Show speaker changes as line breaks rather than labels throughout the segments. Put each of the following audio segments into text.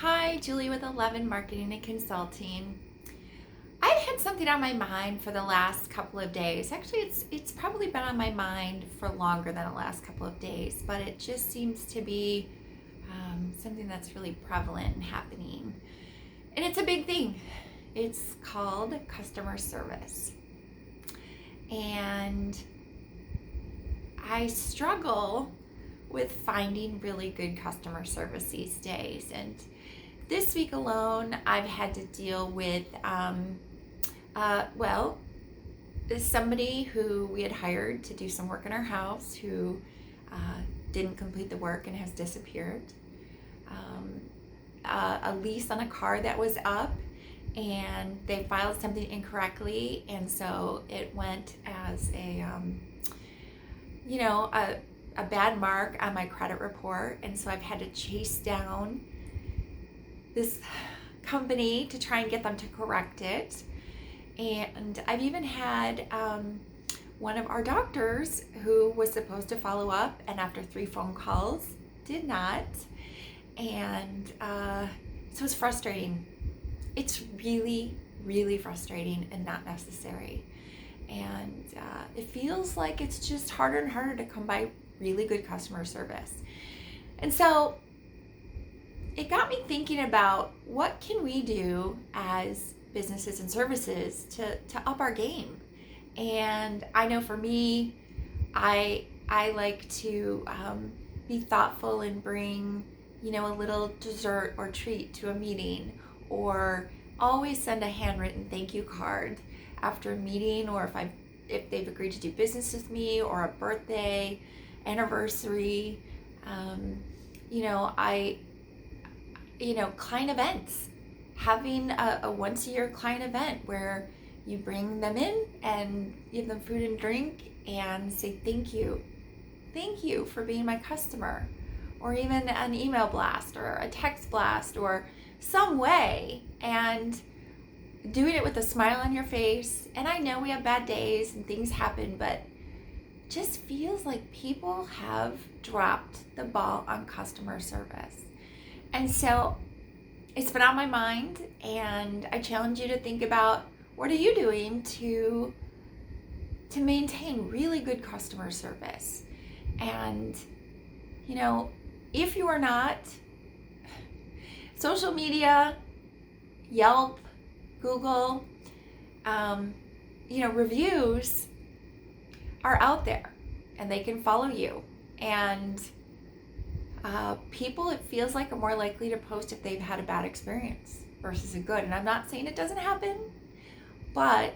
Hi, Julie with 11 Marketing and Consulting. I've had something on my mind for the last couple of days. Actually, it's probably been on my mind for longer than the last couple of days, but it just seems to be something that's really prevalent and happening. And it's a big thing. It's called customer service. And I struggle with finding really good customer service these days. And this week alone, I've had to deal with, somebody who we had hired to do some work in our house who didn't complete the work and has disappeared. A lease on a car that was up, and they filed something incorrectly, and so it went as a bad mark on my credit report, and so I've had to chase down this company to try and get them to correct it. And I've even had one of our doctors who was supposed to follow up, and after 3 phone calls did not. And so it's frustrating. It's really, really frustrating and not necessary. And it feels like it's just harder and harder to come by really good customer service. And so it got me thinking about what can we do as businesses and services to up our game. And I know for me, I like to be thoughtful and bring a little dessert or treat to a meeting, or always send a handwritten thank you card after a meeting, or if they've agreed to do business with me, or a birthday, anniversary, client events. Having a once a year client event where you bring them in and give them food and drink and say thank you for being my customer, or even an email blast or a text blast or some way, and doing it with a smile on your face. And I know we have bad days and things happen, but just feels like people have dropped the ball on customer service. And so it's been on my mind, and I challenge you to think about, what are you doing to maintain really good customer service? And if you are not, social media, Yelp, Google, reviews are out there, and they can follow you. And people, it feels like, are more likely to post if they've had a bad experience versus a good. And I'm not saying it doesn't happen, but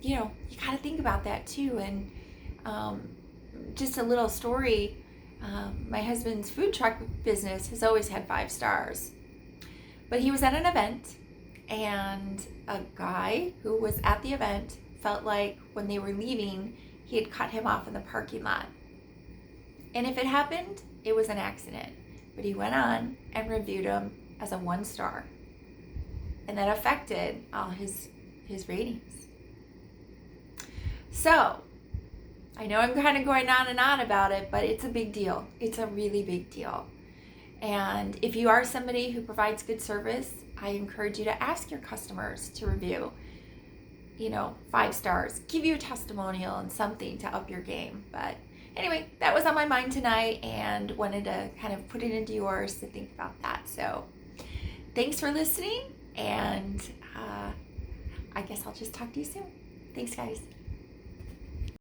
you got to think about that too. And just a little story. My husband's food truck business has always had 5 stars, but he was at an event, and a guy who was at the event felt like when they were leaving, he had cut him off in the parking lot. And if it happened, it was an accident. But he went on and reviewed him as a 1 star. And that affected all his ratings. So, I know I'm kind of going on and on about it, but it's a big deal. It's a really big deal. And if you are somebody who provides good service, I encourage you to ask your customers to review, 5 stars. Give you a testimonial and something to up your game. But anyway, that was on my mind tonight, and wanted to kind of put it into yours to think about that. So thanks for listening, and I guess I'll just talk to you soon. Thanks, guys.